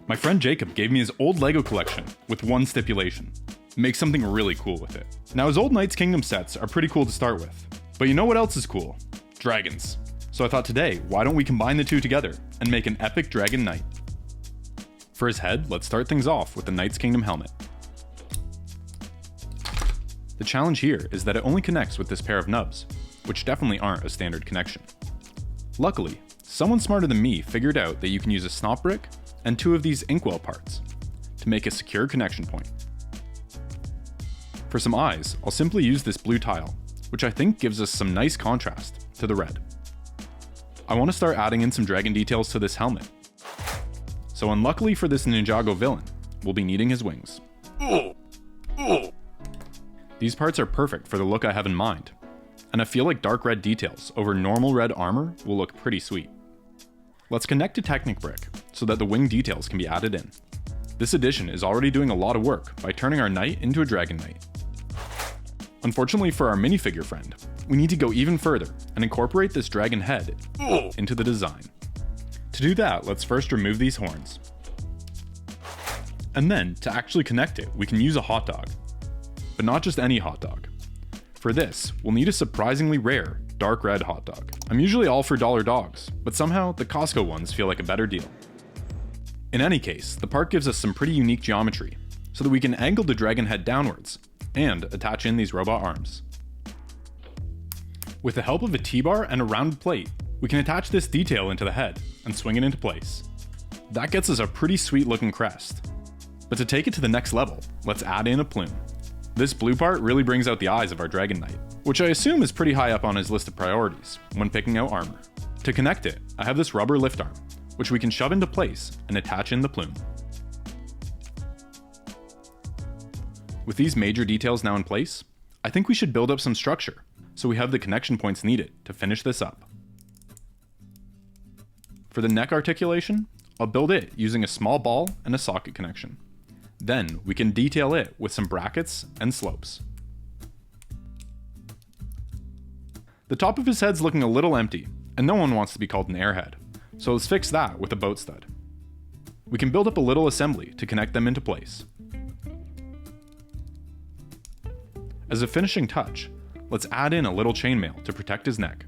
My friend Jacob gave me his old LEGO collection with one stipulation: make something really cool with it. Now his old Knights Kingdom sets are pretty cool to start with, but you know what else is cool? Dragons. So I thought today, why don't we combine the two together and make an epic dragon knight? For his head, let's start things off with the Knights Kingdom helmet. The challenge here is that it only connects with this pair of nubs, which definitely aren't a standard connection. Luckily, someone smarter than me figured out that you can use a snot brick and 2 of these inkwell parts to make a secure connection point. For some eyes, I'll simply use this blue tile, which I think gives us some nice contrast to the red. I want to start adding in some dragon details to this helmet. So unluckily for this Ninjago villain, we'll be needing his wings. These parts are perfect for the look I have in mind, and I feel like dark red details over normal red armor will look pretty sweet. Let's connect a Technic brick so that the wing details can be added in. This addition is already doing a lot of work by turning our knight into a dragon knight. Unfortunately for our minifigure friend, we need to go even further and incorporate this dragon head into the design. To do that, let's first remove these horns. And then, to actually connect it, we can use a hot dog. But not just any hot dog. For this, we'll need a surprisingly rare, dark red hot dog. I'm usually all for dollar dogs, but somehow the Costco ones feel like a better deal. In any case, the part gives us some pretty unique geometry, so that we can angle the dragon head downwards, and attach in these robot arms. With the help of a T-bar and a rounded plate, we can attach this detail into the head, and swing it into place. That gets us a pretty sweet looking crest. But to take it to the next level, let's add in a plume. This blue part really brings out the eyes of our Dragon Knight, which I assume is pretty high up on his list of priorities when picking out armor. To connect it, I have this rubber lift arm, which we can shove into place and attach in the plume. With these major details now in place, I think we should build up some structure, so we have the connection points needed to finish this up. For the neck articulation, I'll build it using a small ball and a socket connection. Then we can detail it with some brackets and slopes. The top of his head's looking a little empty, and no one wants to be called an airhead, so let's fix that with a boat stud. We can build up a little assembly to connect them into place. As a finishing touch, let's add in a little chainmail to protect his neck.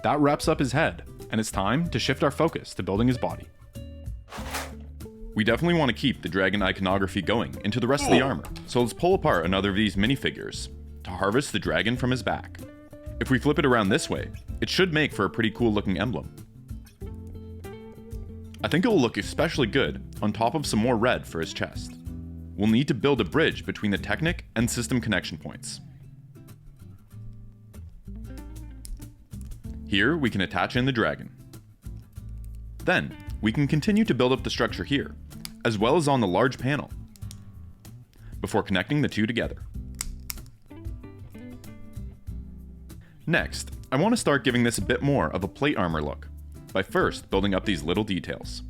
That wraps up his head, and it's time to shift our focus to building his body. We definitely want to keep the dragon iconography going into the rest of the armor, so let's pull apart another of these minifigures to harvest the dragon from his back. If we flip it around this way, it should make for a pretty cool looking emblem. I think it will look especially good on top of some more red for his chest. We'll need to build a bridge between the Technic and system connection points. Here we can attach in the dragon. Then, we can continue to build up the structure here, as well as on the large panel, before connecting the two together. Next, I want to start giving this a bit more of a plate armor look, by first building up these little details.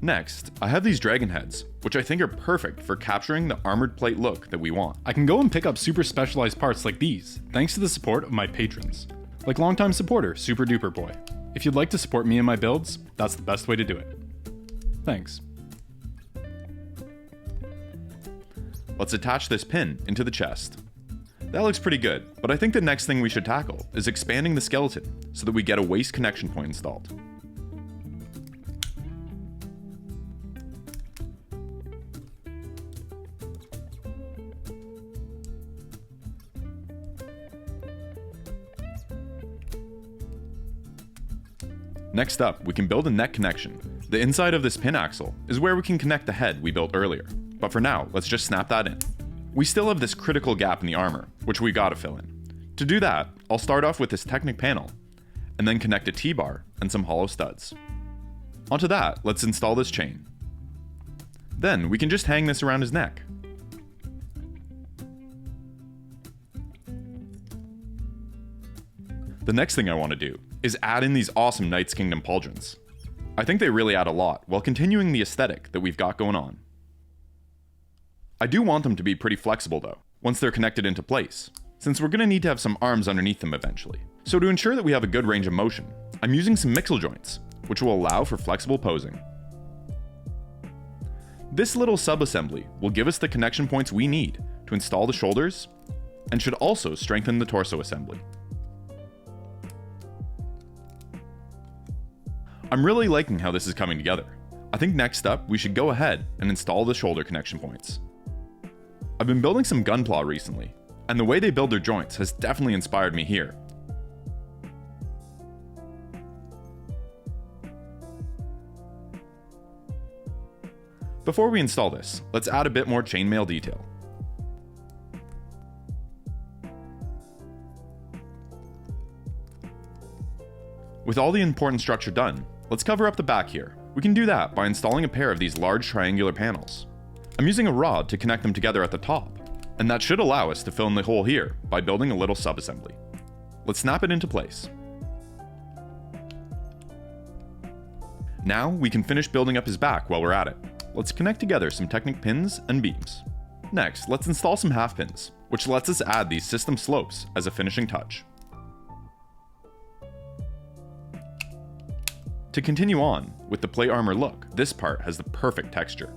Next, I have these dragon heads, which I think are perfect for capturing the armored plate look that we want. I can go and pick up super specialized parts like these, thanks to the support of my patrons, like longtime supporter Super Duper Boy. If you'd like to support me and my builds, that's the best way to do it. Thanks. Let's attach this pin into the chest. That looks pretty good, but I think the next thing we should tackle is expanding the skeleton so that we get a waist connection point installed. Next up, we can build a neck connection. The inside of this pin axle is where we can connect the head we built earlier, but for now, let's just snap that in. We still have this critical gap in the armor, which we gotta fill in. To do that, I'll start off with this Technic panel, and then connect a T-bar and some hollow studs. Onto that, let's install this chain. Then we can just hang this around his neck. The next thing I want to do is add in these awesome Knights Kingdom pauldrons. I think they really add a lot while continuing the aesthetic that we've got going on. I do want them to be pretty flexible though, once they're connected into place, since we're going to need to have some arms underneath them eventually. So to ensure that we have a good range of motion, I'm using some mixel joints, which will allow for flexible posing. This little subassembly will give us the connection points we need to install the shoulders, and should also strengthen the torso assembly. I'm really liking how this is coming together. I think next up we should go ahead and install the shoulder connection points. I've been building some Gunpla recently, and the way they build their joints has definitely inspired me here. Before we install this, let's add a bit more chainmail detail. With all the important structure done, let's cover up the back here. We can do that by installing a pair of these large triangular panels. I'm using a rod to connect them together at the top, and that should allow us to fill in the hole here by building a little subassembly. Let's snap it into place. Now we can finish building up his back while we're at it. Let's connect together some Technic pins and beams. Next, let's install some half pins, which lets us add these system slopes as a finishing touch. To continue on with the plate armor look, this part has the perfect texture.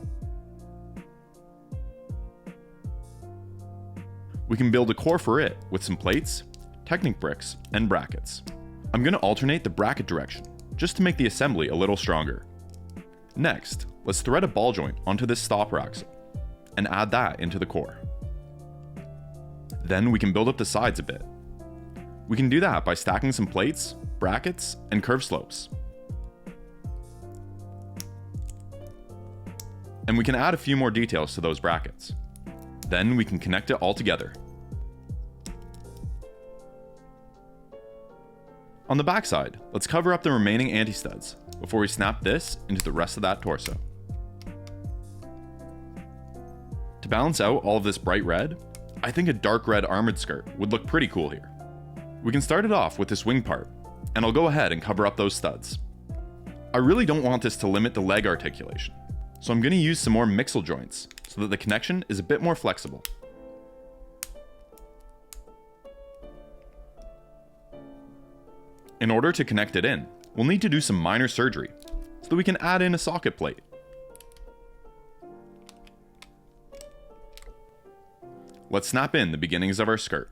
We can build a core for it with some plates, Technic bricks, and brackets. I'm going to alternate the bracket direction, just to make the assembly a little stronger. Next, let's thread a ball joint onto this stopper axle, and add that into the core. Then we can build up the sides a bit. We can do that by stacking some plates, brackets, and curved slopes. And we can add a few more details to those brackets. Then we can connect it all together. On the backside, let's cover up the remaining anti-studs before we snap this into the rest of that torso. To balance out all of this bright red, I think a dark red armored skirt would look pretty cool here. We can start it off with this wing part, and I'll go ahead and cover up those studs. I really don't want this to limit the leg articulation, so I'm going to use some more mixel joints so that the connection is a bit more flexible. In order to connect it in, we'll need to do some minor surgery so that we can add in a socket plate. Let's snap in the beginnings of our skirt.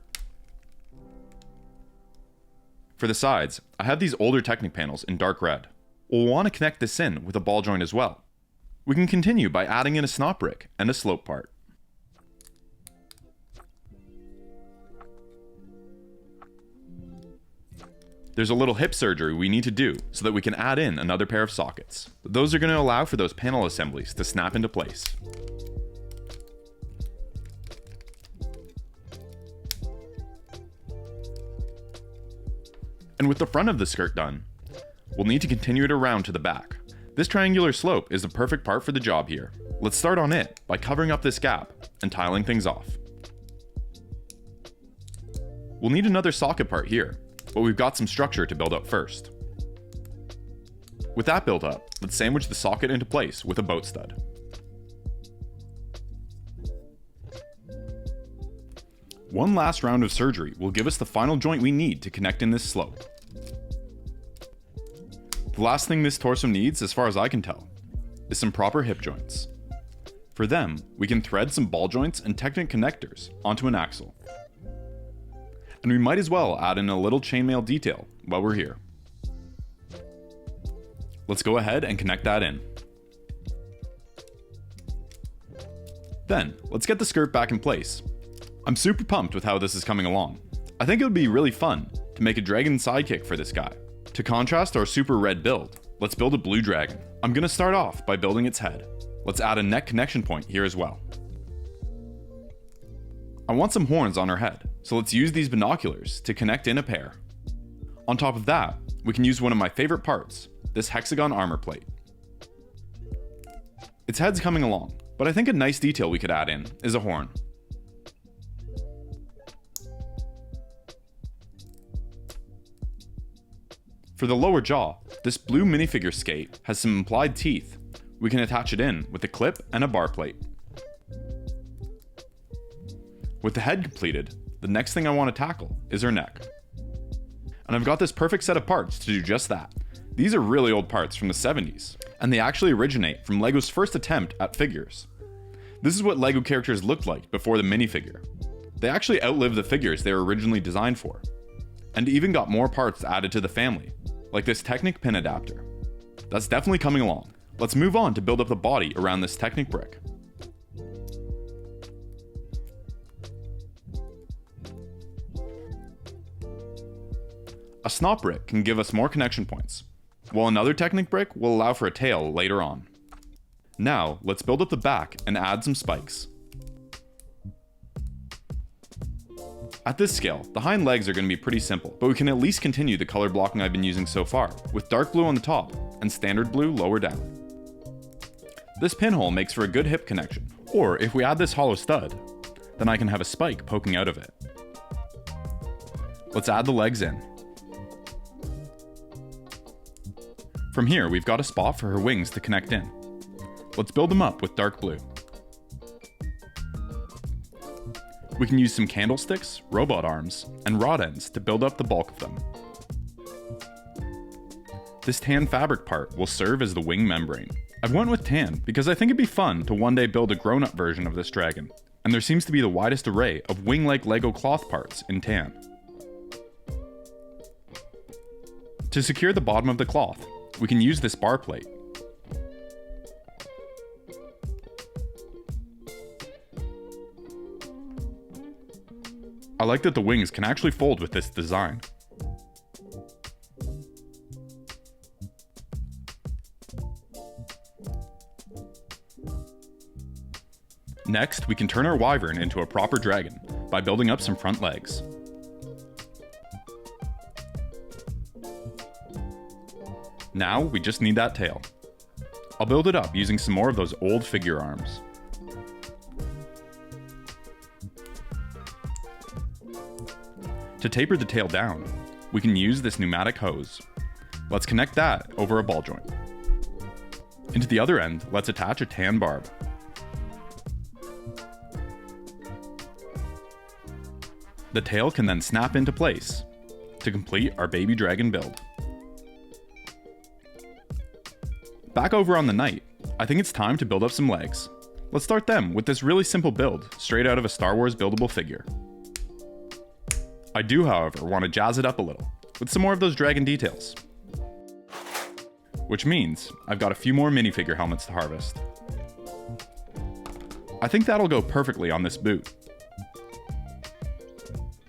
For the sides, I have these older Technic panels in dark red. We'll want to connect this in with a ball joint as well. We can continue by adding in a snot brick and a slope part. There's a little hip surgery we need to do so that we can add in another pair of sockets. Those are going to allow for those panel assemblies to snap into place. And with the front of the skirt done, we'll need to continue it around to the back. This triangular slope is the perfect part for the job here. Let's start on it by covering up this gap and tiling things off. We'll need another socket part here, but we've got some structure to build up first. With that built up, let's sandwich the socket into place with a boat stud. One last round of surgery will give us the final joint we need to connect in this slope. The last thing this torso needs, as far as I can tell, is some proper hip joints. For them, we can thread some ball joints and Technic connectors onto an axle. And we might as well add in a little chainmail detail while we're here. Let's go ahead and connect that in. Then, let's get the skirt back in place. I'm super pumped with how this is coming along. I think it would be really fun to make a dragon sidekick for this guy. To contrast our super red build, let's build a blue dragon. I'm going to start off by building its head. Let's add a neck connection point here as well. I want some horns on her head, so let's use these binoculars to connect in a pair. On top of that, we can use one of my favorite parts, this hexagon armor plate. Its head's coming along, but I think a nice detail we could add in is a horn. For the lower jaw, this blue minifigure skate has some implied teeth. We can attach it in with a clip and a bar plate. With the head completed, the next thing I want to tackle is her neck. And I've got this perfect set of parts to do just that. These are really old parts from the 70s, and they actually originate from LEGO's first attempt at figures. This is what LEGO characters looked like before the minifigure. They actually outlived the figures they were originally designed for, and even got more parts added to the family, like this Technic pin adapter. That's definitely coming along. Let's move on to build up the body around this Technic brick. A snot brick can give us more connection points, while another Technic brick will allow for a tail later on. Now, let's build up the back and add some spikes. At this scale, the hind legs are going to be pretty simple, but we can at least continue the color blocking I've been using so far, with dark blue on the top and standard blue lower down. This pinhole makes for a good hip connection, or if we add this hollow stud, then I can have a spike poking out of it. Let's add the legs in. From here, we've got a spot for her wings to connect in. Let's build them up with dark blue. We can use some candlesticks, robot arms, and rod ends to build up the bulk of them. This tan fabric part will serve as the wing membrane. I've went with tan because I think it'd be fun to one day build a grown-up version of this dragon, and there seems to be the widest array of wing-like LEGO cloth parts in tan. To secure the bottom of the cloth, we can use this bar plate. I like that the wings can actually fold with this design. Next, we can turn our wyvern into a proper dragon by building up some front legs. Now, we just need that tail. I'll build it up using some more of those old figure arms. To taper the tail down, we can use this pneumatic hose. Let's connect that over a ball joint. Into the other end, let's attach a tan barb. The tail can then snap into place to complete our baby dragon build. Back over on the knight, I think it's time to build up some legs. Let's start them with this really simple build, straight out of a Star Wars buildable figure. I do, however, want to jazz it up a little, with some more of those dragon details. Which means, I've got a few more minifigure helmets to harvest. I think that'll go perfectly on this boot.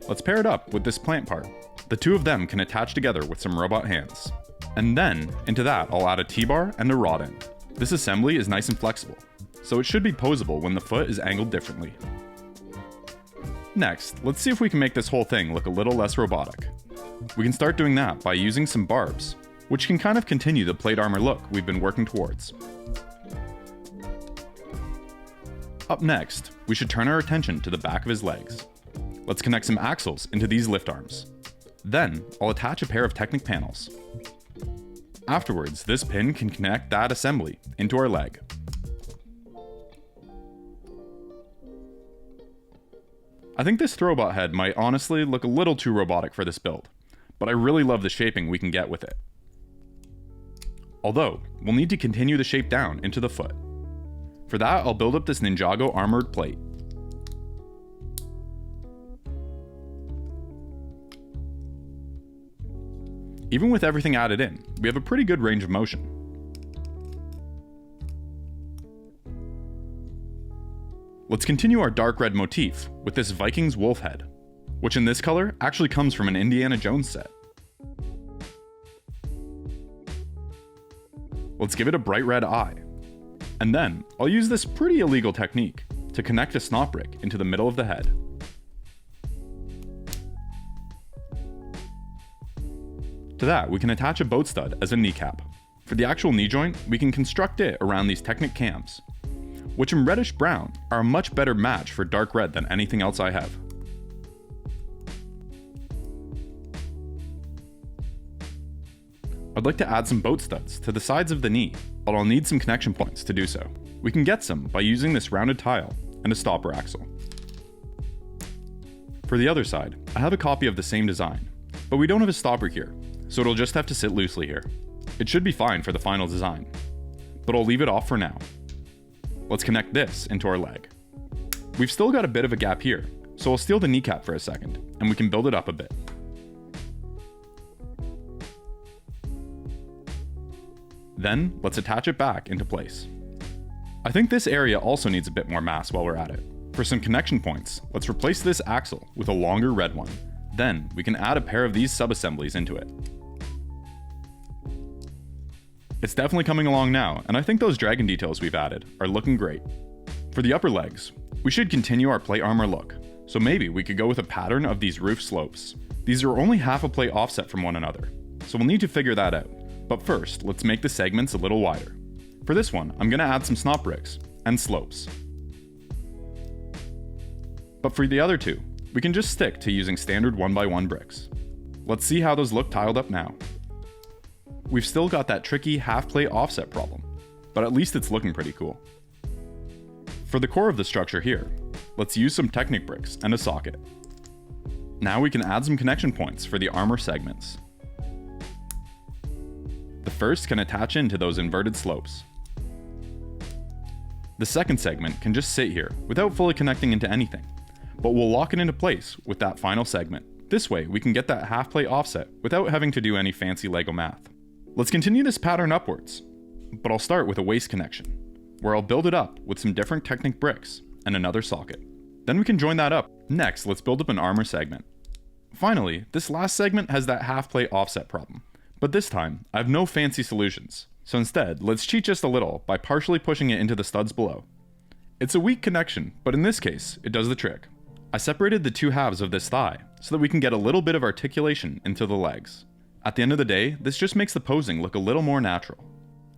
Let's pair it up with this plant part. The two of them can attach together with some robot hands. And then, into that, I'll add a T-bar and a rod end. This assembly is nice and flexible, so it should be posable when the foot is angled differently. Next, let's see if we can make this whole thing look a little less robotic. We can start doing that by using some barbs, which can kind of continue the plate armor look we've been working towards. Up next, we should turn our attention to the back of his legs. Let's connect some axles into these lift arms. Then, I'll attach a pair of Technic panels. Afterwards, this pin can connect that assembly into our leg. I think this throwbot head might honestly look a little too robotic for this build, but I really love the shaping we can get with it. Although, we'll need to continue the shape down into the foot. For that, I'll build up this Ninjago armored plate. Even with everything added in, we have a pretty good range of motion. Let's continue our dark red motif with this Vikings wolf head, which in this color actually comes from an Indiana Jones set. Let's give it a bright red eye. And then, I'll use this pretty illegal technique to connect a snot brick into the middle of the head. To that, we can attach a boat stud as a kneecap. For the actual knee joint, we can construct it around these Technic cams, which in reddish brown are a much better match for dark red than anything else I have. I'd like to add some boat studs to the sides of the knee, but I'll need some connection points to do so. We can get some by using this rounded tile and a stopper axle. For the other side, I have a copy of the same design, But we don't have a stopper here, so it'll just have to sit loosely here. It should be fine for the final design, but I'll leave it off for now. Let's connect this into our leg. We've still got a bit of a gap here, so I'll steal the kneecap for a second, and we can build it up a bit. Then, let's attach it back into place. I think this area also needs a bit more mass while we're at it. For some connection points, let's replace this axle with a longer red one. Then, we can add a pair of these sub-assemblies into it. It's definitely coming along now, and I think those dragon details we've added are looking great. For the upper legs, we should continue our plate armor look, so maybe we could go with a pattern of these roof slopes. These are only half a plate offset from one another, so we'll need to figure that out. But first, let's make the segments a little wider. For this one, I'm going to add some snot bricks and slopes. But for the other two, we can just stick to using standard 1x1 bricks. Let's see how those look tiled up now. We've still got that tricky half plate offset problem, but at least it's looking pretty cool. For the core of the structure here, let's use some Technic bricks and a socket. Now we can add some connection points for the armor segments. The first can attach into those inverted slopes. The second segment can just sit here without fully connecting into anything, but we'll lock it into place with that final segment. This way we can get that half plate offset without having to do any fancy Lego math. Let's continue this pattern upwards, but I'll start with a waist connection, where I'll build it up with some different Technic bricks and another socket. Then we can join that up. Next, let's build up an armor segment. Finally, this last segment has that half plate offset problem, but this time I have no fancy solutions. So instead, let's cheat just a little by partially pushing it into the studs below. It's a weak connection, but in this case, it does the trick. I separated the two halves of this thigh so that we can get a little bit of articulation into the legs. At the end of the day, this just makes the posing look a little more natural.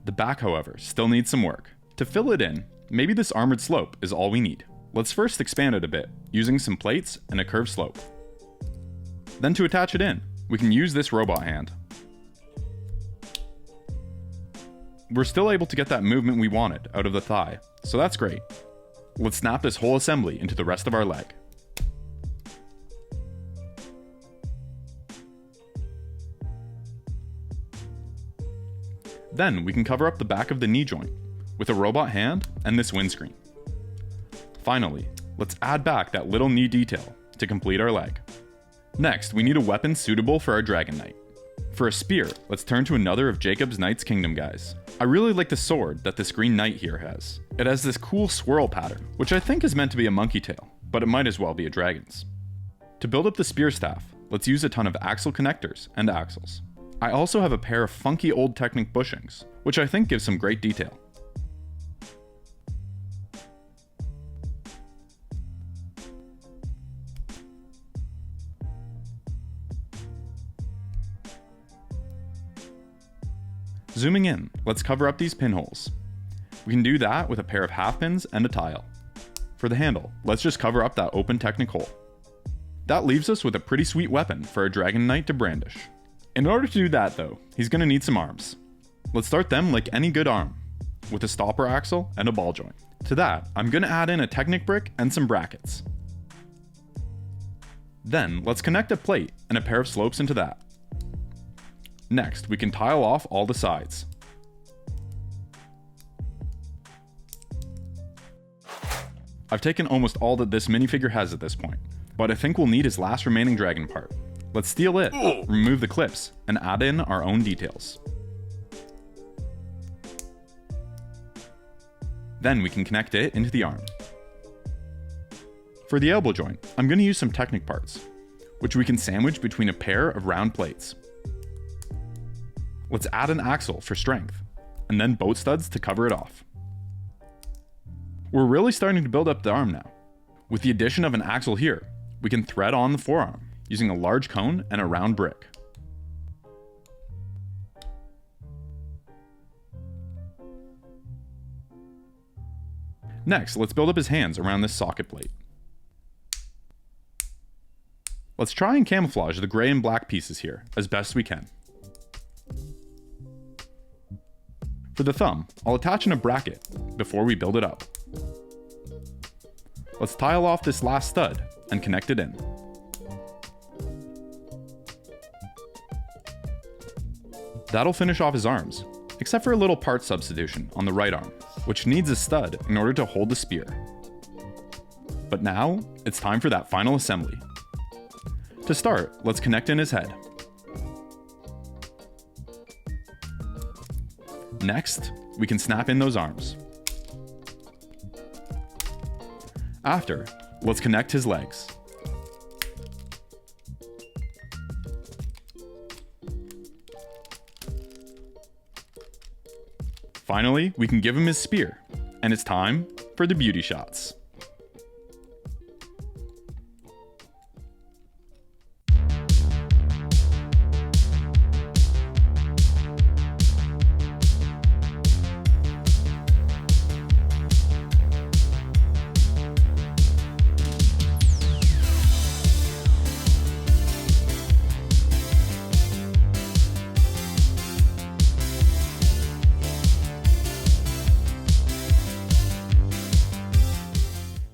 The back, however, still needs some work. To fill it in, maybe this armored slope is all we need. Let's first expand it a bit, using some plates and a curved slope. Then to attach it in, we can use this robot hand. We're still able to get that movement we wanted out of the thigh, so that's great. Let's snap this whole assembly into the rest of our leg. Then we can cover up the back of the knee joint with a robot hand and this windscreen. Finally, let's add back that little knee detail to complete our leg. Next, we need a weapon suitable for our Dragon Knight. For a spear, let's turn to another of Jacob's Knight's Kingdom guys. I really like the sword that this green knight here has. It has this cool swirl pattern, which I think is meant to be a monkey tail, but it might as well be a dragon's. To build up the spear staff, let's use a ton of axle connectors and axles. I also have a pair of funky old Technic bushings, which I think gives some great detail. Zooming in, let's cover up these pinholes. We can do that with a pair of half pins and a tile. For the handle, let's just cover up that open Technic hole. That leaves us with a pretty sweet weapon for a Dragon Knight to brandish. In order to do that though, he's going to need some arms. Let's start them like any good arm, with a stopper axle and a ball joint. To that, I'm going to add in a Technic brick and some brackets. Then, let's connect a plate and a pair of slopes into that. Next, we can tile off all the sides. I've taken almost all that this minifigure has at this point, but I think we'll need his last remaining dragon part. Let's steal it, remove the clips, and add in our own details. Then we can connect it into the arm. For the elbow joint, I'm going to use some Technic parts, which we can sandwich between a pair of round plates. Let's add an axle for strength, and then boat studs to cover it off. We're really starting to build up the arm now. With the addition of an axle here, we can thread on the forearm, using a large cone and a round brick. Next, let's build up his hands around this socket plate. Let's try and camouflage the gray and black pieces here as best we can. For the thumb, I'll attach in a bracket before we build it up. Let's tile off this last stud and connect it in. That'll finish off his arms, except for a little part substitution on the right arm, which needs a stud in order to hold the spear. But now, it's time for that final assembly. To start, let's connect in his head. Next, we can snap in those arms. After, let's connect his legs. Finally, we can give him his spear, and it's time for the beauty shots.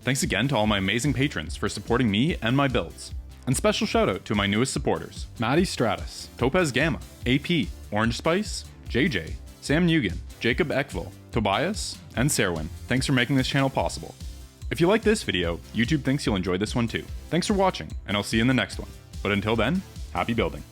Thanks again to all my amazing patrons for supporting me and my builds. And special shout out to my newest supporters, Maddie Stratus, Topaz Gamma, AP, Orange Spice, JJ, Sam Nugent, Jacob Eckville, Tobias, and Serwin. Thanks for making this channel possible. If you like this video, YouTube thinks you'll enjoy this one too. Thanks for watching, and I'll see you in the next one. But until then, happy building.